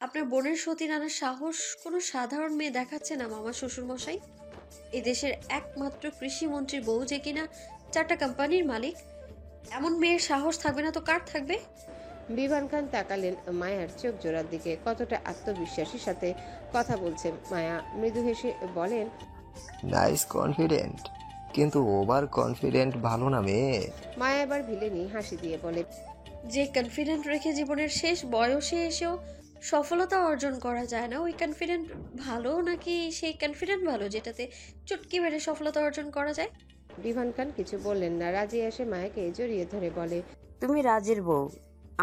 আপনার বোনের সতী নানার সাহস কোনো সাধারণ মেয়ে দেখাচ্ছে না মামা শ্বশুর মশাই। এই দেশের একমাত্র কৃষি মন্ত্রীর বউ যে কিনা 4টা কোম্পানির মালিক, এমন মেয়ের সাহস থাকবে না তো কার থাকবে? বিভান খান তাকালেন মায়ার চোখ জোড়ার দিকে। কতটা আত্মবিশ্বাসের সাথে কথা বলছে মায়া। মৃদু হেসে বলেন, নাইস কনফিডেন্ট, কিন্তু ওভার কনফিডেন্ট ভালো না মেয়ে। মায়া এবার ভিলেনি হাসি দিয়ে বলে, যে কনফিডেন্ট রেখে জীবনের শেষ বয়সে এসেও সফলতা অর্জন করা যায় না, ওই কনফিডেন্ট ভালো নাকি সেই কনফিডেন্ট ভালো যেটাতে চুটকি মেরে সফলতা অর্জন করা যায়? বিভান খান কিছু বললেন না। রাজিয়া এসে মায়াকে জড়িয়ে ধরে বলে, তুমি রাজের বউ,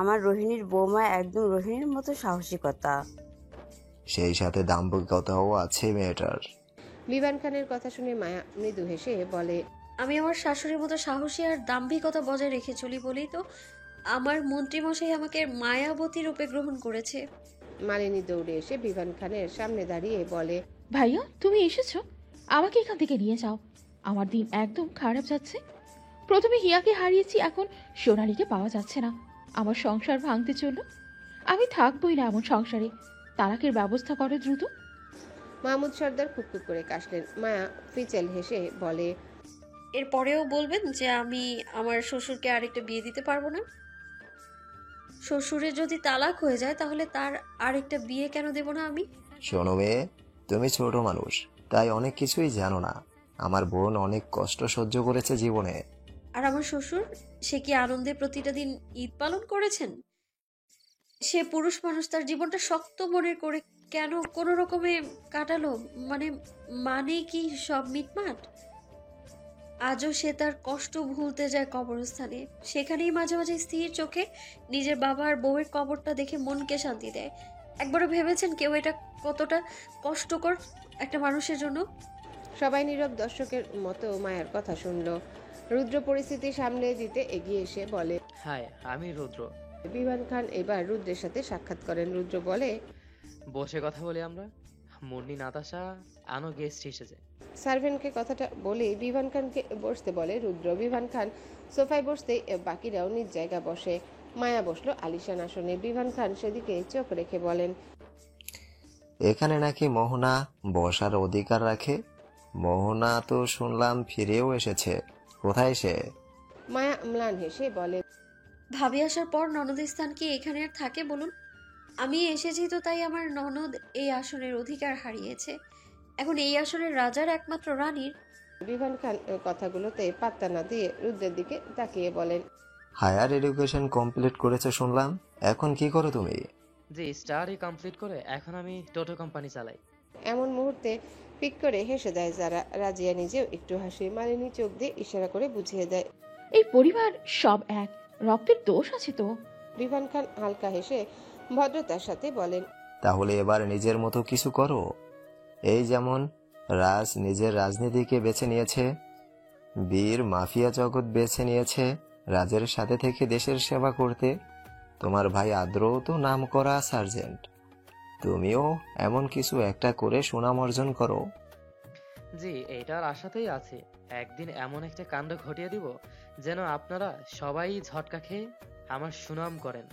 আমার রোহিণীর বৌমা, একদম রোহিণীর মতো সাহসিকতা। সেই সাথে দাম্ভিকতাও আছে মেয়েটার। বিভান খানের কথা শুনে মায়া মৃদু হেসে বলে, আমি আমার শাশুড়ির মতো সাহসী আর দাম্ভিকতা বজায় রেখে চলি বলেই তো আমার মন্ত্রীমশাই আমাকে মায়াবতী রূপে গ্রহণ করেছে। মালিনী দৌড়ে এসে বিভান খানের সামনে দাঁড়িয়ে বলে, ভাইয়া তুমি এসেছো, আমাকে এখান থেকে নিয়ে যাও। আমার দিন একদম খারাপ যাচ্ছে। প্রথমে হিয়াকে হারিয়েছি, এখন সোনালীকে পাওয়া যাচ্ছে না। আমার সংসার ভাঙতে চললো। আমি থাকবোই না এমন সংসারে। তালাকের ব্যবস্থা করো দ্রুত। মাহমুদ সর্দার খুকখুক করে কাশলেন। মায়া ফিচেল হেসে বলে, এরপরেও বলবেন যে আমি আমার শ্বশুরকে আরেকটা বিয়ে দিতে পারবো না? শ্বশুরের যদি তালাক হয়ে যায় তাহলে তার আরেকটা বিয়ে কেন দেব না আমি? শোনো মেয়ে, তুমি ছোট মানুষ, তাই অনেক কিছুই জানো না। আমার বোন অনেক কষ্ট সহ্য করেছে জীবনে। আর আমার শ্বশুর, সে কি আনন্দে প্রতিটা দিন ঈদ পালন করেছেন? সে পুরুষ মানুষ, তার জীবনটা শক্ত মনের করে কেন কোনো রকমে কাটালো? মানে মানে কি সব মিটমাট? আজও সে তার কষ্ট ভুলতে যায় কবরস্থানে, সেখানেই মাঝে মাঝে স্থির চোখে নিজের বাবা আর বউয়ের কবরটা দেখে মনকে শান্তি দেয়। একবারও ভেবেছেন কেউ এটা কতটা কষ্টকর একটা মানুষের জন্য? সবাই নীরব দর্শকের মতো মায়ের কথা শুনল। রুদ্র পরিস্থিতি সামলে দিতে এগিয়ে এসে বলে, হাই, আমি রুদ্র। বিভান খান এবার রুদ্রের সাথে সাক্ষাৎ করেন। রুদ্র বলে, বসে কথা বলি আমরা। মুন্নি, নাতাশা, আনো গেস্ট এসেছে। সার্ভেন্টকে কথাটা বলেই বিভান খানকে বসতে বলে রুদ্র। বিভান খান সোফায় বসতেই বাকিরাও নিজ জায়গা বসে। মায়া বসলো আলিশান আসনে। বিভান খান সেদিকে চোখ রেখে বলেন, এখানে নাকি মোহনা বসার অধিকার রাখে? মোহনা তো শুনলাম ফিরেও এসেছে, কোথায় সে? মায়া ম্লান হেসে বলে, ভাবি আসার পর ননদের স্থান কি এখানে আর থাকে বলুন? আমি এসেছি তো তাই আমার ননদ এই আসনের অধিকার হারিয়েছে। এখন এই আসনের রাজার একমাত্র রানীর। বিভান খান কথাগুলোতে পাত্তা না দিয়ে রুদ্রের দিকে তাকিয়ে বলেন, হায়ার এডুকেশন কমপ্লিট করেছে শুনলাম, এখন কি করো তুমি? যে স্টাডি কমপ্লিট করে এখন আমি টোটো কোম্পানি চালাই। এমন মুহূর্তে পিক করে হেসে দেয় যারা। রাজিয়া নিজেও একটু হাসি। মালিনী চোখ দিয়ে ইশারা করে বুঝিয়ে দেয়। এই পরিবার সব এক, রক্তের দোষ আছে তো। বিভান খান হালকা হেসে ভদ্রতার সাথে বলেন, তাহলে এবার নিজের মতো কিছু করো। এই যেমন রাজ নিজের রাজনীতিকে বেছে নিয়েছে, বীর মাফিয়া জগৎ বেছে নিয়েছে রাজের সাথে থেকে দেশের সেবা করতে। তোমার ভাই আদ্রও তো নাম করা সার্জেন্ট, তুমিও এমন কিছু একটা করে সুনাম অর্জন করো। জি, এটার আশাতেই আছি। একদিন এমন একটা কাণ্ড ঘটিয়ে দিব যেন আপনারা সবাই ঝটকা খেয়ে আমার সুনাম করেন।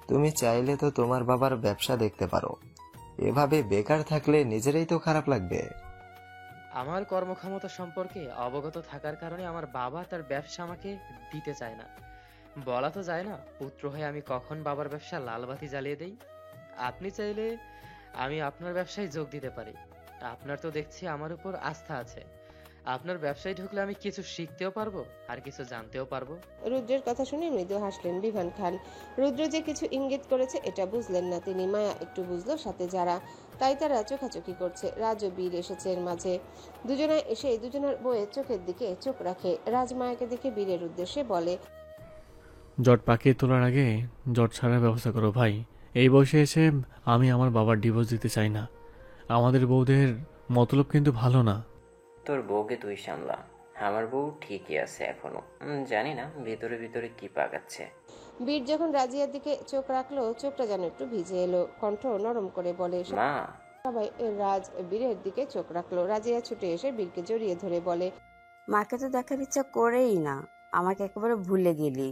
তুমি চাইলে তো তোমার বাবার ব্যবসা দেখতে পারো, এভাবে বেকার থাকলে নিজেরই তো খারাপ লাগবে। আমার কর্মক্ষমতা সম্পর্কে অবগত থাকার কারণে আমার বাবা তার ব্যবসা আমাকে দিতে চায় না। বলা তো যায় না পুত্র হয়ে আমি কখন বাবার ব্যবসা লালবাতি জ্বালিয়ে দেই। আপনি চাইলে আমি আপনার ব্যবসায় যোগ দিতে পারি। আপনার তো দেখছি আমার উপর আস্থা আছে। আপনার ব্যবসায় ঢুকলে আমি কিছু শিখতেও পারবো আর কিছু জানতেও পারবো। রুদ্রের কথা শুনে মৃদু হাসলেন বিভান খান। রুদ্র যে কিছু ইঙ্গিত করেছে এটা বুঝলেন না তিনি। মায়া একটু বুঝলো, সাথে যারা, তাই তারা চোখাচোখি করছে। রাজ ও বীর এসেছে এর মাঝে। দুজনে এসে দুজনের বইয়ের চোখের দিকে চোখ রাখে। রাজ মায়াকে দেখে বীরের উদ্দেশ্যে বলে, জট পাকিয়ে তোলার আগে জট ছাড়ার ব্যবস্থা করো ভাই। এই বয়সে এসে আমি আমার বাবার ডিভোর্স দিতে চাই না। আমাদের বউদের মতলব কিন্তু ভালো না। তোর বউকে তুই সামলা, আমার বউ ঠিকই আছে এখনো। জানি না ভিতরে ভিতরে কি পাকাচ্ছে। বীর যখন রাজিয়ার দিকে চোখ রাখলো, চোখটা যেন একটু ভিজে এলো। কণ্ঠ নরম করে বলে, মা, সবাই রাজ বীরের দিকে চোখ রাখলো। রাজিয়া ছুটে এসে বীরকে জড়িয়ে ধরে বলে, মাকে তো দেখার ইচ্ছা করেই না, আমাকে একেবারে ভুলে গেলি।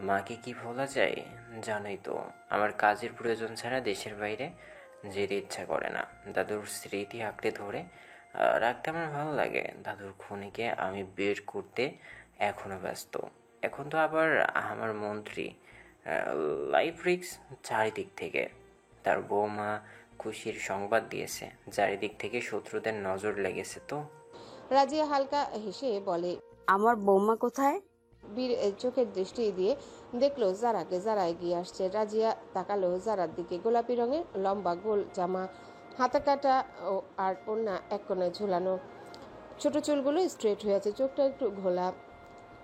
মাকে কি ভোলা যায়? জানোই তো, আমার কাজের প্রয়োজন ছাড়া দেশের বাইরে যেতে ইচ্ছা করে না। দাদুর স্মৃতি আঁকড়ে ধরে রাখতে আমার ভালো লাগে। দাদুর খুনিকে আমি বের করতে এখনও ব্যস্ত। এখন তো আবার আমার মন্ত্রী, লাইফ রিস্ক চারিদিক থেকে। তার বৌমা খুশির সংবাদ দিয়েছে, চারিদিক থেকে শত্রুদের নজর লেগেছে তো। রাজিয়া হালকা হেসে বলে। আমার বৌমা কোথায়? বীর চোখের দৃষ্টি দিয়ে দেখলো জারাকে। জারা এগিয়ে আসছে। রাজিয়া তাকালো জারার দিকে। গোলাপি রঙের লম্বা গোল জামা, হাতা কাটা আর ওড়না এক কোণায় ঝুলানো। ছোট চুলগুলো স্ট্রেট হয়ে আছে, চোখটা একটু ঘোলা।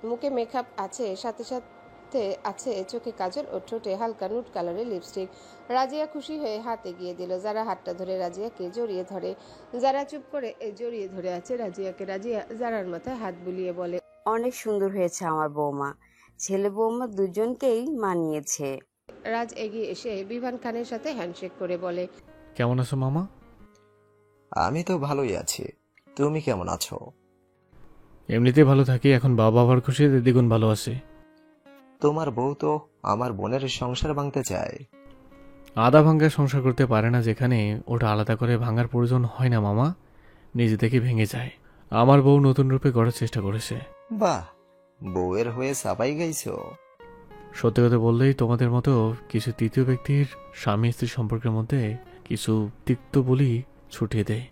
মুখে মেকআপ আছে, সাথে সাথে আছে চোখে কাজল ও ঠোঁটে হালকা নুট কালারের লিপস্টিক। রাজিয়া খুশি হয়ে হাত এগিয়ে দিল। যারা হাতটা ধরে রাজিয়াকে জড়িয়ে ধরে। যারা চুপ করে জড়িয়ে ধরে আছে রাজিয়াকে। রাজিয়া জারার মাথায় হাত বুলিয়ে বলে, অনেক সুন্দর হয়েছে আমার বৌমা। ছেলে বৌমা দুজনকেই মানিয়েছে। রাজ এগিয়ে এসে বিভান খানের সাথে হ্যান্ডশেক করে বলে, কেমন আছো মামা? আমি তো ভালোই আছি, তুমি কেমন আছো? এমনিতেই ভালো থাকি, এখন বাবা আবার খুশিতে দ্বিগুণ ভালো আছে। তোমার বউ তো আমার বোনের সংসার ভাঙতে চায়। আধা ভাঙ্গা সংসার করতে পারে না, যেখানে ওটা আলাদা করে ভাঙার প্রয়োজন হয় না মামা, নিজে থেকে ভেঙে যায়। আমার বউ নতুন রূপে গড়ার চেষ্টা করেছে। বাহ, বউয়ের হয়ে সাবাই গাইছো। সত্যি কথা বললেই তোমাদের মতো কিছু তৃতীয় ব্যক্তির স্বামী স্ত্রী সম্পর্কের মধ্যে কিছু তিক্ত বলি ছুটিয়ে দেয়।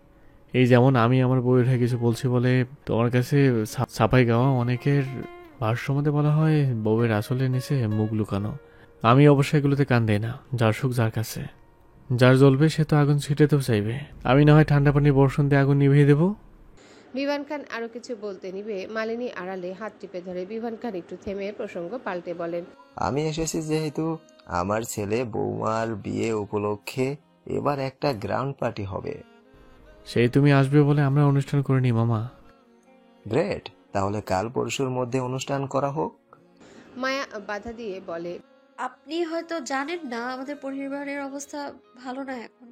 এই যেমন আমি আমার বউয়ের হয়ে কিছু বলছি বলে তোমার কাছে ছাপাই গাওয়া অনেকের ভাষ্যমতে বলা হয় বউয়ের আসলে নিচে মুখ লুকানো। আমি অবশ্যই এগুলোতে কান দেই না। যার সুখ যার কাছে, যার জ্বলবে সে তো আগুন ছিটাতেও চাইবে। আমি না হয় ঠান্ডা পানির বর্ষণ দিয়ে আগুন নিভিয়ে দেবো। বিভান খান আরো কিছু বলতে নিবে মালিনী আড়ালে হাত টিপে ধরে। বিভান খান একটু থেমে প্রসঙ্গ পাল্টে বলেন, আমি এসেছি যেহেতু আমার ছেলে বৌমার বিয়ে উপলক্ষে এবার একটা গ্রাউন্ড পার্টি হবে। সেই তুমি আসবে বলে আমরা অনুষ্ঠান করিনি মামা। গ্রেট, তাহলে কাল পরশুর মধ্যে অনুষ্ঠান করা হোক। মায়া বাধা দিয়ে বলে, আপনি হয়তো জানেন না আমাদের পরিবারের অবস্থা ভালো না এখন।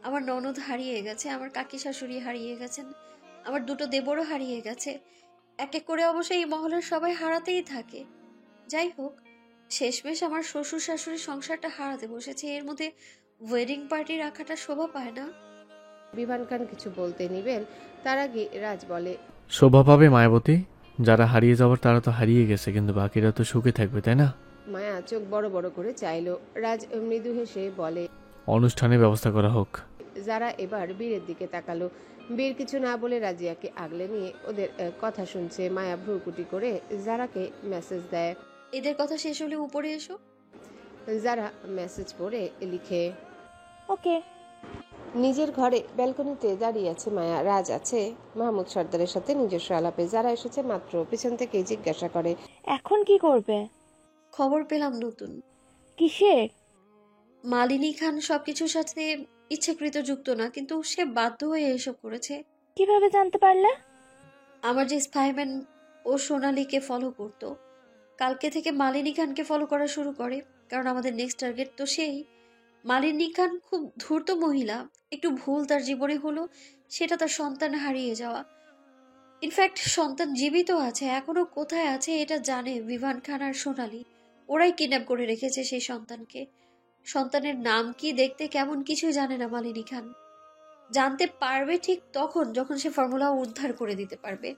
আমার ননদ হারিয়ে গেছে, আমার কাকি শাশুড়ি হারিয়ে গেছেন, আমার দুটো দেবরও হারিয়ে গেছে। এক এক করে অবশ্য এই মহলের সবাই হারাতেই থাকে। যাই হোক, শেষমেশ আমার শ্বশুর শাশুড়ির সংসারটা হারাতে বসেছে, এর মধ্যে ওয়েডিং পার্টি রাখাটা শোভা পায় না। বিভান খান কিছু বলতে নিবেন, তার আগে রাজ বলে, শোভা পাবে মায়াবতী। যারা হারিয়ে যাবার তারা তো হারিয়ে গেছে, কিন্তু বাকিরা তো সুখে থাকবে, তাই না? মায়া চোখ বড় বড় করে চাইলো। রাজ মৃদু হেসে বলে, অনুষ্ঠানের ব্যবস্থা করা হোক। যারা এবার বীরের দিকে তাকালো। বীর কিছু না বলে রাজিয়াকে আগলে নিয়ে ওদের কথা শুনছে। মায়া ভ্রুকুটি করে যারাকে মেসেজ দেয়। এদের কথা শেষ হলে উপরে এসো। যারা মেসেজ পড়ে লিখে, ওকে। নিজের ঘরে ব্যালকনিতে দাঁড়িয়ে আছে মায়া। রাজ আছে মাহমুদ সর্দারের সাথে নিজস্ব আলাপে। যারা এসেছে মাত্র পিছন থেকে জিজ্ঞাসা করে, এখন কি করবে? খবর পেলাম নতুন। কিসের? মালিনী খান সবকিছুর সাথে ইচ্ছাকৃত যুক্ত না, কিন্তু সে বাধ্য হয়ে এসব করেছে। কিভাবে জানতে পারলে? আমার যে স্পাইম্যান ও সোনালীকে ফলো করতো, কালকে থেকে মালিনী খানকে ফলো করা শুরু করে। কারণ আমাদের নেক্সট টার্গেট তো সেই। মালিনী খান খুব ধূর্ত মহিলা। একটু ভুল তার জীবনে হলো, সেটা তার সন্তান হারিয়ে যাওয়া। ইনফ্যাক্ট সন্তান জীবিত আছে, এখনো কোথায় আছে এটা জানে বিভান খান আর সোনালী। ওরাই কিডন্যাপ করে রেখেছে সেই সন্তানকে। সন্তানের নাম কি, দেখতে কেমন, কিছুই জানে না মালিনী খান। জানতে পারবে ঠিক তখন যখন সে ফর্মুলা উদ্ধার করে দিতে পারবে।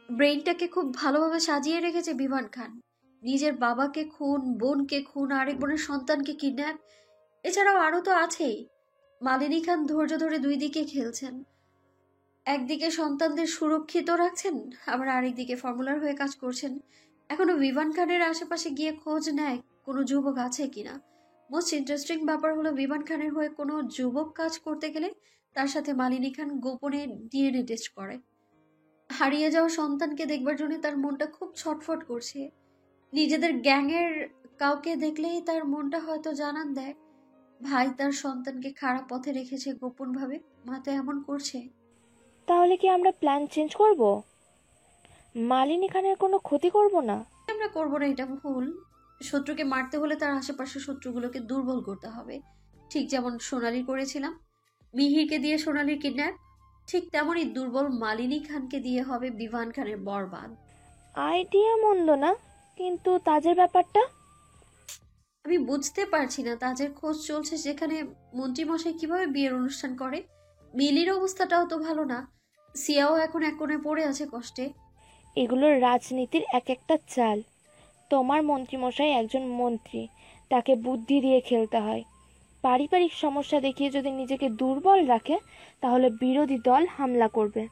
ব্রেইনটাকে খুব ভালোভাবে সাজিয়ে রেখেছে বিভান খান। নিজের বাবাকে খুন, বোনকে খুন, আরেক বোনের সন্তানকে কিডন্যাপ, এছাড়াও আরো তো আছেই। মালিনী খান ধৈর্য ধরে দুই দিকে খেলছেন। একদিকে সন্তানদের সুরক্ষিত রাখছেন, আবার আরেকদিকে ফর্মুলার হয়ে কাজ করছেন। এখনো বিভান খানের আশেপাশে গিয়ে খোঁজ নেয় কোনো যুবক আছে কিনা। মোস্ট ইন্টারেস্টিং ব্যাপার হলো, বিভান খানের হয়ে কোনো যুবক কাজ করতে গেলে তার সাথে মালিনী খান গোপনে ডিএনএ টেস্ট করে। হারিয়ে যাওয়া সন্তানকে দেখবার জন্য তার মনটা খুব ছটফট করছে। নিজেদের গ্যাংয়ের কাউকে দেখলেই তার মনটা হয়তো জানান দেয় ভাই তার সন্তানকে খারাপ পথে রেখেছে গোপনভাবে, মাতে এমন করছে। তাহলে কি আমরা প্ল্যান চেঞ্জ করব? মালিনী খানের কোনো ক্ষতি করব না? আমরা করবো না, এটা ভুল। শত্রুকে মারতে হলে তার আশেপাশের শত্রুগুলোকে দুর্বল করতে হবে। ঠিক যেমন সোনালি করেছিলাম, মিহিরকে দিয়ে সোনালির কিডন্যাপ, ঠিক তেমনই দুর্বল মালিনী খানকে দিয়ে হবে বিভান খানের বরবাদ। আইডিয়া মন্দ না। কিন্তু তাজের ব্যাপারটা? আমি বুঝতে পারছি না তাজের খোঁজ চলছে যেখানে মন্ত্রীমশাই কিভাবে বিয়ের অনুষ্ঠান করে। মিলির অবস্থাটাও তো ভালো না, সিয়াও এখন এক কোণে পড়ে আছে কষ্টে। এগুলোর রাজনীতির এক একটা চাল। তোমার মন্ত্রীমশাই একজন মন্ত্রী, তাকে বুদ্ধি দিয়ে খেলতে হয়। পারিবারিক সমস্যা দেখিয়ে যদি নিজেকে দুর্বল রাখে তাহলে বিরোধী দল হামলা করবে।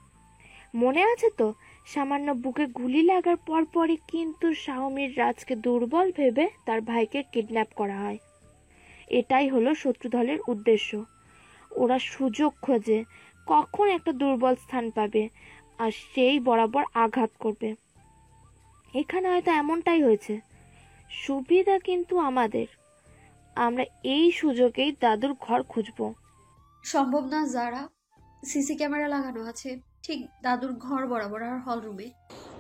মনে আছে তো, সামান্য বুকে গুলি লাগার পরপরই কিন্তু শাওমির রাজকে দুর্বল ভেবে তার ভাইকে কিডন্যাপ করা হয়। এটাই হলো শত্রু দলের উদ্দেশ্য। ওরা সুযোগ খোঁজে কখন একটা দুর্বল স্থান পাবে আর সেই বরাবর আঘাত করবে। এখানে হয়তো এমনটাই হয়েছে। সুবিধা কিন্তু আমাদের। আমরা এই সুযোগেই দাদুর ঘর খুঁজবো। সম্ভব না যারা, সিসি ক্যামেরা লাগানো আছে ঠিক দাদুর ঘর বরাবর আর হল রুমে।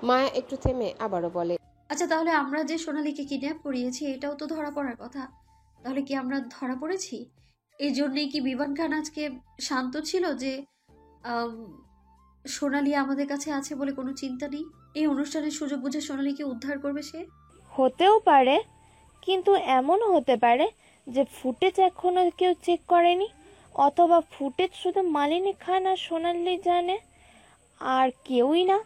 মায়া একটু থেমে আবারও বলে, আচ্ছা তাহলে আমরা যে সোনালীকে কিডন্যাপ করিয়েছি এটাও তো ধরা পড়ার কথা। তাহলে কি আমরা ধরা পড়েছি? এই জন্যেই কি বিমান খান আজকে শান্ত ছিল যে আম, সোনালী আমাদের কাছে আছে বলে কোনো চিন্তা নেই, এই অনুষ্ঠানের সুযোগ বুঝে সোনালীকে উদ্ধার করবে সে? হতেও পারে, কিন্তু এমনও হতে পারে যে ফুটেজ এখনো কেউ চেক করেনি, অথবা ফুটেজ শুধু মালিনী খান আর সোনালি জানে, আর কেউই না।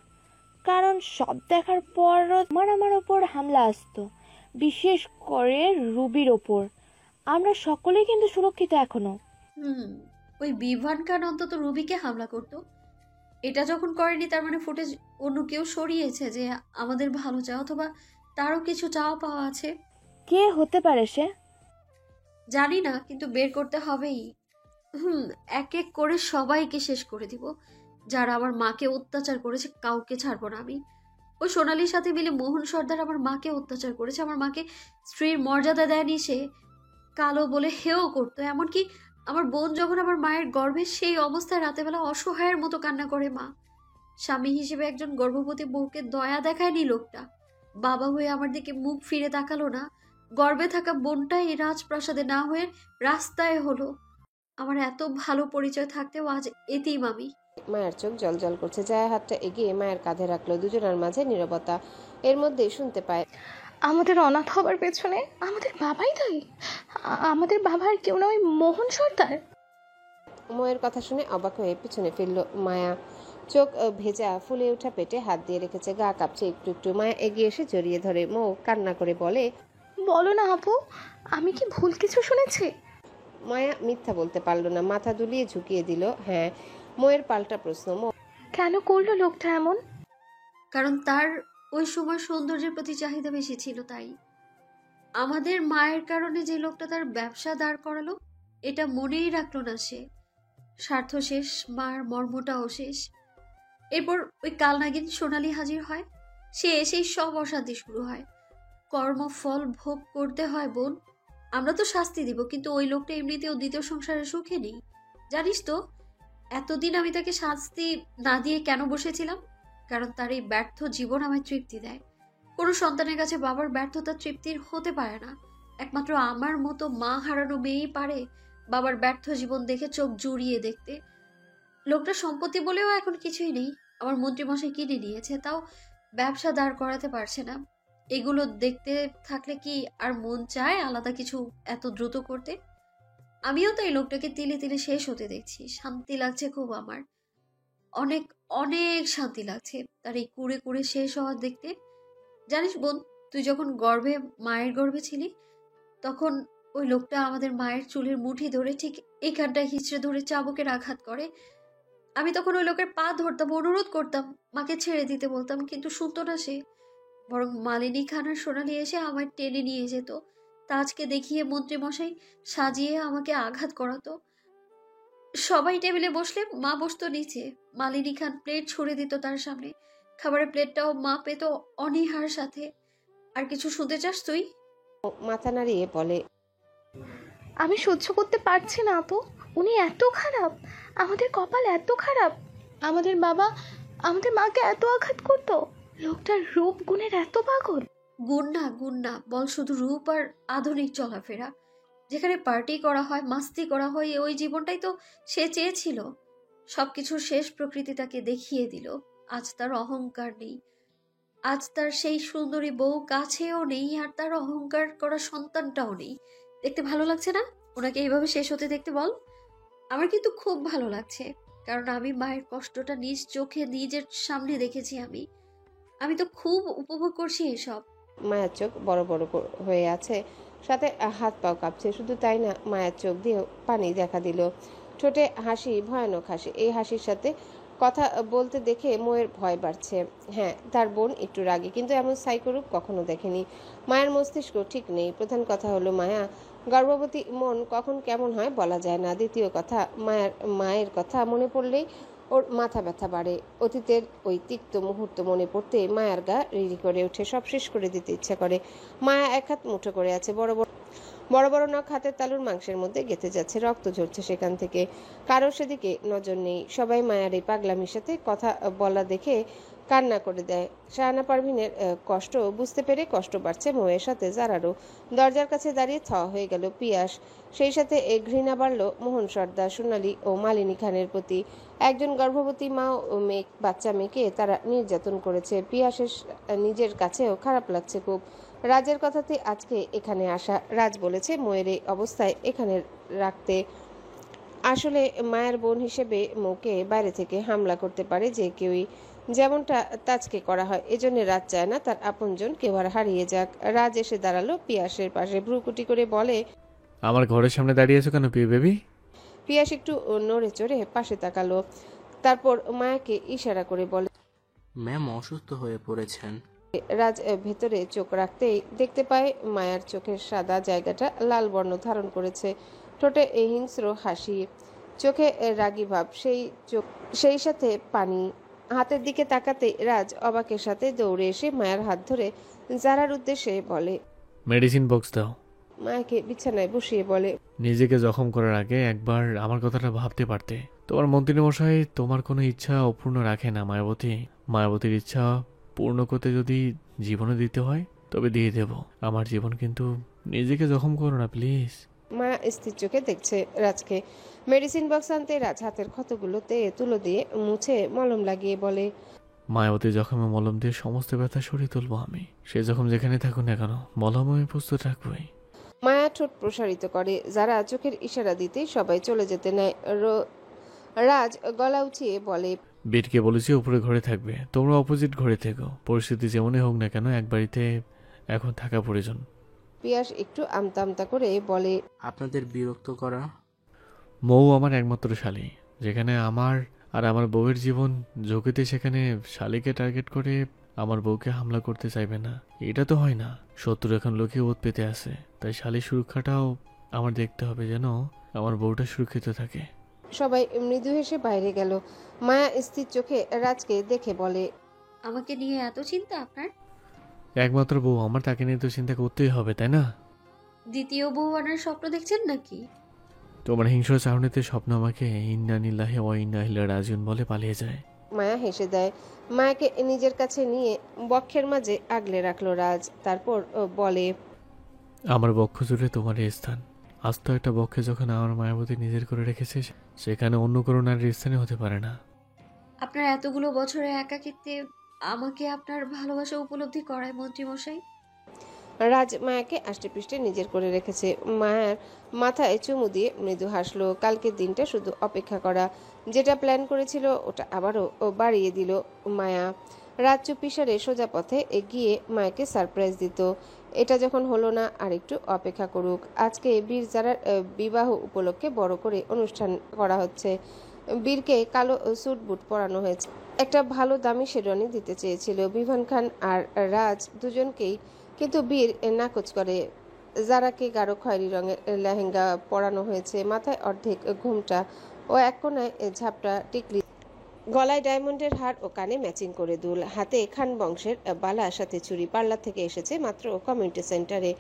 কারণ সব দেখার পরও আমার ওপর হামলা আসতো, বিশেষ করে রুবির ওপর। আমরা সকলেই কিন্তু সুরক্ষিত এখনো। ওই বিভান খান অন্তত রুবিকে হামলা করতো, এটা যখন করেনি তার মানে ফুটেজ অন্য কেউ সরিয়েছে যে আমাদের ভালো চাও, অথবা তারও কিছু চাওয়া পাওয়া আছে। কে হতে পারে সে? জানি না, কিন্তু বের করতে হবেই। এক এক করে সবাইকে শেষ করে দিব। যারা আমার মাকে অত্যাচার করেছে কাউকে ছাড়বো না আমি। ওই সোনালীর সাথে মিলে মোহন সর্দার আমার মাকে অত্যাচার করেছে, আমার মাকে স্ত্রীর মর্যাদা দেয়নি, সে কালো বলে হেও করতো। এমনকি আমার বোন যখন আমার মায়ের গর্ভে, সেই অবস্থায় রাতেবেলা অসহায়ের মতো কান্না করে মা। স্বামী হিসেবে একজন গর্ভবতী বউকে দয়া দেখায়নি লোকটা। বাবা হয়ে আমার দিকে মুখ ফিরে তাকালো না। গর্ভে থাকা বোনটাই রাজপ্রাসাদে না হয়ে রাস্তায় হলো। আমার এত ভালো পরিচয় থাকতেও আজ এতিম আমি। মায়ের চোখ জলজল করছে। জায়া হাতটা এগিয়ে মায়ের কাঁধে রাখলো। দুজনের মাঝে নীরবতা। এর মধ্যেই শুনতে পায়, আমাদের অনাথ হবার পেছনে আমাদের বাবাই দায়ী। আমাদের বাবার কেউ না, ওই মোহন সর্দার। ময়ের কথা শুনে অবাক হয়ে পিছনে ফিরল মায়া। চোখ ভেজা, ফুলে ওঠা পেটে হাত দিয়ে রেখেছে, গা কাঁপছে একটু একটু। মায়া এগিয়ে এসে জড়িয়ে ধরে। মৌ কান্না করে বলে, বলো না আপু, আমি কি ভুল কিছু শুনেছি? মায়া মিথ্যা বলতে পারল না, মাথা দুলিয়ে ঝুঁকিয়ে দিল। হ্যাঁ। ময়ের পাল্টা প্রশ্ন, কেন করলো লোকটা এমন? কারণ তার ওই সময় সৌন্দর্যের প্রতি চাহিদা বেশি ছিল, তাই। আমাদের মায়ের কারণে যে লোকটা তার ব্যবসা দাঁড় করালো, এটা মনেই রাখলো না সে। স্বার্থ শেষ, মার মর্মটাও শেষ। এরপর ওই কালনাগিন সোনালি হাজির হয়। সে এসেই সব অশান্তি শুরু হয়। কর্মফল ভোগ করতে হয় বোন। আমরা তো শাস্তি দিব, কিন্তু ওই লোকটা এমনিতেও দ্বিতীয় সংসারে সুখে নেই। জানিস তো, এতদিন আমি তাকে শাস্তি না দিয়ে কেন বসেছিলাম? কারণ তার এই ব্যর্থ জীবন আমায় তৃপ্তি দেয়। কোনো সন্তানের কাছে বাবার ব্যর্থতা তৃপ্তির হতে পারে না। একমাত্র আমার মতো মা হারানো মেয়েই পারে বাবার ব্যর্থ জীবন দেখে চোখ জুড়িয়ে দেখতে। লোকটা সম্পত্তি বলেও এখন কিছুই নেই, আমার মন্ত্রীমশাই কিনে নিয়েছে, তাও ব্যবসা দাঁড় করাতে পারছে না। এগুলো দেখতে থাকলে কি আর মন চায় আলাদা কিছু এত দ্রুত করতে? আমিও তো এই লোকটাকে তিলে তিলে শেষ হতে দেখছি। শান্তি লাগছে খুব আমার, অনেক অনেক শান্তি লাগছে তার এই কুড়ে কুড়ে শেষ হওয়া দেখতে। জানিস বোন, তুই যখন মায়ের গর্ভে ছিলি, তখন ওই লোকটা আমাদের মায়ের চুলের মুঠি ধরে ঠিক এইখানটায় হিচড়ে ধরে চাবুকের আঘাত করে। আমি তখন ওই লোকের পা ধরতাম, অনুরোধ করতাম, মাকে ছেড়ে দিতে বলতাম, কিন্তু শুনতো না সে। বরং মালিনী খান আর সোনালি এসে আমায় টেনে নিয়ে যেত, তাজকে দেখিয়ে মন্ত্রীমশাই সাজিয়ে আমাকে আঘাত করাতো। সবাই টেবিলে বসলে মা বসতো নিচে, মালিনী খান প্লেট ছুড়ে দিত তার সামনে, খাবারের প্লেটটাও মা পেত অনীহার সাথে। আর কিছু শুনতে চাস তুই? মাথা নাড়িয়ে বলে, আমি সহ্য করতে পারছি না আপু, উনি এত খারাপ, আমাদের কপাল এত খারাপ। আমাদের বাবা আমাদের মাকে এত আঘাত করতো, লোকটার রূপ গুণের এত পাগল। গুণ না বল, শুধু রূপ আর আধুনিক চলাফেরা। যেখানে পার্টি করা হয়, মাস্তি করা হয়, ওই জীবনটাই তো সে চেয়েছিল। সবকিছুর শেষ প্রকৃতি তাকে দেখিয়ে দিল। আজ তার অহংকার নেই, আজ তার সেই সুন্দরী বউ কাছেও নেই, আর তার অহংকার করা সন্তানটাও নেই। দেখতে ভালো লাগছে না ওনাকে এইভাবে শেষ হতে দেখতে? বল। আমার কিন্তু খুব ভালো লাগছে, কারণ আমি মায়ের কষ্টটা নিজ চোখে নিজের সামনে দেখেছি। আমি তো খুব উপভোগ করছি এসব। মায়ের চোখ বড় বড় হয়ে আছে, সাথে হাত পাও কাঁপছে। শুধু তাই না, মায়ের চোখ দিয়েও পানি দেখা দিল। ঠোঁটে হাসি, ভয়ানক হাসি। এই হাসির সাথে কথা বলতে দেখে মোয়ের ভয় বাড়ছে। হ্যাঁ, তার বোন একটু রাগী, কিন্তু এমন সাইকোরূপ কখনো দেখেনি। মায়ের মস্তিষ্ক ঠিক নেই। প্রধান কথা হলো মায়া গর্ভবতী, মন কখন কেমন হয় বলা যায় না। দ্বিতীয় কথা, মায়ের কথা মনে পড়লেই ওর মাথা ব্যথা বাড়ে। অতীতের ওই তিক্ত মুহূর্ত মনে পড়তে মায়ার গা রিরি করে ওঠে, সব শেষ করে দিতে ইচ্ছা করে। মায়া এক হাত মুঠো করে আছে, বড় বড় নখ হাতের তালুর মাংসের মধ্যে গেঁথে যাচ্ছে, রক্ত ঝরছে সেখান থেকে। কারোর সেদিকে নজর নেই। সবাই মায়ের এই পাগলামির সাথে কথা বলা দেখে কান্না করে দেয়। শাহানা পারভিনের কষ্ট বুঝতে পেরে কষ্ট বাড়ছে মোয়ের, সাথে জারারও। দরজার কাছে দাঁড়িয়ে হয়ে গেল পিয়াস। সেই সাথে ঘৃণা বাড়ল মোহন সর্দার, সোনালী ও মালিনী খানের প্রতি। একজন গর্ভবতী মা ও বাচ্চা মেয়েকে তারা নির্যাতন করেছে। পিয়াসের নিজের কাছেও খারাপ লাগছে খুব। রাজের কথাতে আজকে এখানে আসা। রাজ বলেছে মোয়ের এই অবস্থায় এখানে রাখতে। আসলে মায়ের বোন হিসেবে মৌকে বাইরে থেকে হামলা করতে পারে যে কেউই, যেমনটা তাজকে করা হয়। এজন্য রাজ চায় না তার আপনজন কেউ আর হারিয়ে যাক। রাজ এসে দাঁড়ালো পিয়াসের পাশে, ভ্রুকুটি করে বলে, আমার ঘরের সামনে দাঁড়িয়ে আছো কেন বেবি? পিয়াস একটু নড়ে চড়ে পাশে তাকালো, তারপর মায়াকে ইশারা করে বলে, ম্যাম অসুস্থ হয়ে পড়েছেন। রাজ ভেতরে চোখ রাখতেই দেখতে পায় মায়ার চোখের সাদা জায়গাটা লাল বর্ণ ধারণ করেছে। ঠোঁটে হিংস্র হাসি, চোখে রাগী ভাব, সেই সাথে পানি। হাতের দিকে তাকাতে রাজ অবাকের সাথে দৌড়ে এসে মায়ের হাত ধরে জারার উদ্দেশ্যে বলে, মেডিসিন বক্স দাও। মায়াকে বিছানায় বসিয়ে বলে, নিজেকে জখম করার আগে একবার আমার কথাটা ভাবতে পারতে। তোমার মন্ত্রী মশাই তোমার কোনো ইচ্ছা অপূর্ণ রাখে না মায়াবতী। মায়াবতীর ইচ্ছা পূর্ণ করতে যদি জীবনে দিতে হয় তবে দিয়ে দেব আমার জীবন, কিন্তু নিজেকে জখম করো না প্লিজ। মায়া স্থির চোখে দেখছে রাজকে। মেডিসিন বক্স আনতে রাজ হাতের ক্ষতগুলোতে তুলো দিয়ে মুছে মলম লাগিয়ে বলে, মায়াবতী জখমে মলম দিয়ে সমস্ত ব্যথা সরিয়ে তুলবো আমি। সে জখম যেখানে থাকুক না কেন, মলম আমি প্রস্তুত রাখবোই। মায়া ঠোঁট প্রসারিত করে। যারা চোখের ইশারা দিতেই সবাই চলে যেতে নেয়। রাজ গলা উঁচিয়ে বলে, বীরকে বলেছি উপরে ঘরে থাকবে, তোমরা অপোজিট ঘরে থেকো। পরিস্থিতি যেমনই হোক না কেন এক বাড়িতে এখন থাকা প্রয়োজন। পিয়াস একটু আমতা আমতা করে বলে, আপনাদের বিরক্ত করা। মৌ আমার একমাত্র শালী, যেখানে আমার আর আমার বউয়ের জীবন ঝুঁকিতে, সেখানে শালীকে টার্গেট করে আমার বউকে হামলা করতে চাইবে না। এটা তো হয় না। শত্রু এখন লোকে ওত পেতে আছে, তাই শালীর সুরক্ষাটাও আমার দেখতে হবে, যেন আমার বউটা সুরক্ষিত থাকে। সবাই মৃদু হেসে বাইরে গেল। মায়া স্থির চোখে রাজকে দেখে বলে, আমাকে নিয়ে এত চিন্তা আপনার? একমাত্র বউ আমার, তাকে নিয়ে তো চিন্তা করতেই হবে, তাই না? দ্বিতীয় বউ আনার স্বপ্ন দেখছেন নাকি? তোমার হিংস্র চাহনিতে স্বপ্ন আমাকে ইন্না নিল্লাহি ওয়া ইন্না ইলাইহি রাজিউন বলে পালিয়ে যায়। মায়া হেসে দেয়। মায়াকে নিজের কাছে নিয়ে বক্ষের মাঝে আগলে রাখলো রাজ, তারপর বলে, আমার বক্ষ জুড়ে তোমার এই স্থান। আস্ত একটা বক্ষে যখন আমার মায়াবতী নিজের করে রেখেছে, সেখানে অন্য কোনো নারীর স্থানে হতে পারে না। আপনার এতগুলো বছরের একাকিত্বে আমাকে আপনার ভালোবাসা উপলব্ধি করায় মন্ত্রীমশাই। রাজ মায়াকে আষ্টেপৃষ্টে নিজের করে রেখেছে। মায়ার মাথায় চুমু দিয়ে মৃদু হাসলো। কালকের দিনটা শুধু অপেক্ষা করা। যেটা প্ল্যান করেছিল ওটা আবারও বাড়িয়ে দিল মায়া। রাজ চুপিসারে সোজা পথে এগিয়ে মায়াকে সারপ্রাইজ দিত। এটা যখন হলো না, আর একটু অপেক্ষা করুক। আজকে বীর জারার বিবাহ উপলক্ষে বড় করে অনুষ্ঠান করা হচ্ছে। বীরকে কালো স্যুট বুট পরানো হয়েছে। একটা ভালো দামি শেরওয়ানি দিতে চেয়েছিল বিভান খান আর রাজ দুজনকেই, কিন্তু বীর নাকচ করে। জারাকে গাঢ় খয়েরি রঙের লেহেঙ্গা পরানো হয়েছে, মাথায় অর্ধেক ঘুমটা ও এক কোনায় ঝাপটা টিকলি, গলায় ডায়মন্ডের হার ও কানে ম্যাচিং করে দুল, হাতে খান বংশের বালা, সাথে চুড়ি। পার্লার থেকে এসেছে মাত্র কমিউনিটি সেন্টারে।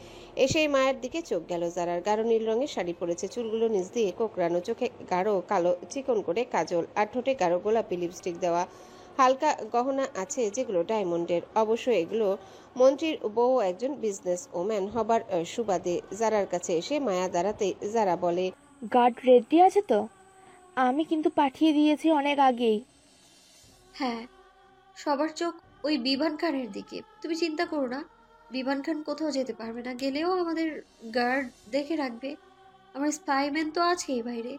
এসেই মায়ের দিকে চোখ গেল জারার। গাঢ় নীল রঙের শাড়ি পরেছে, চুলগুলো নিচ দিয়ে কোকড়ানো, চোখে গাঢ় কালো চিকন করে কাজল, আর ঠোঁটে গাঢ় গোলাপি লিপস্টিক দেওয়া। হালকা গহনা আছে যেগুলো ডায়মন্ডের। অবশ্য এগুলো মন্ত্রীর বউ একজন বিজনেস ওম্যান হবার সুবাদে। জারার কাছে এসে মায়া দাঁড়াতে জারা বলে, গার্ড রেডি আছে তো? আমি কিন্তু পাঠিয়ে দিয়েছি অনেক আগেই। হ্যাঁ, সবার চোখ ওই বিভান খানের দিকে। তুমি চিন্তা করো না, বিভান খান কোথাও যেতে পারবে না, গেলেও আমাদের গার্ড দেখে রাখবে। আমার স্পাইম্যান তো আছেই বাইরে।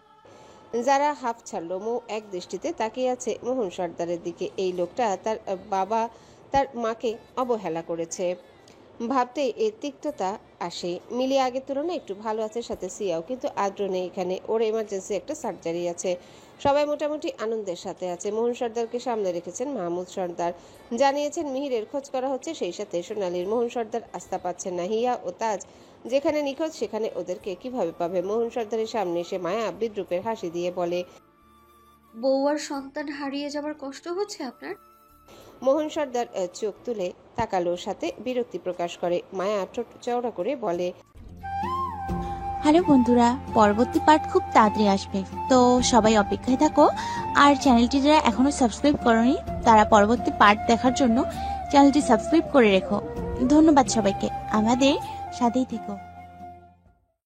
যারা হাফ ছাড়লো, মৌ এক দৃষ্টিতে তাকিয়ে আছে মোহন সর্দারের দিকে। এই লোকটা তার বাবা তার মাকে অবহেলা করেছে ভাবতে এর তিক্ততা আসে। মিলিয়ে আগের তুলনায় একটু ভালো আছে, সাথে সিয়াও, কিন্তু আদ্র নেই এখানে। ওর এমার্জেন্সি একটা সার্জারি আছে। সবাই মোটামুটি আনন্দের সাথে আছে। মোহন সর্দারকে সামনে রেখেছেন মাহমুদ সর্দার। জানিয়েছেন মিহিরের খোঁজ করা হচ্ছে, সেই সাথে সোনালীর। মোহন সর্দার আস্থা পাচ্ছেন না। হিয়া ও তাজ যেখানে নিখোঁজ সেখানে ওদেরকে কিভাবে পাবে? মোহন সর্দারের সামনে এসে মায়া বিদ্রুপের হাসি দিয়ে বলে, বউ আর সন্তান হারিয়ে যাবার কষ্ট হচ্ছে আপনার? মোহন সর্দার চোখ তুলে তাকালো, সাথে বিরক্তি প্রকাশ করে। মায়া ঠোঁট চওড়া করে বলে, হ্যালো বন্ধুরা, পরবর্তী পার্ট খুব তাড়াতাড়ি আসবে, তো সবাই অপেক্ষায় থাকো। আর চ্যানেলটি যারা এখনো সাবস্ক্রাইব করনি তারা পরবর্তী পার্ট দেখার জন্য চ্যানেলটি সাবস্ক্রাইব করে রেখো। ধন্যবাদ সবাইকে, আমাদের সাথেই থেকো।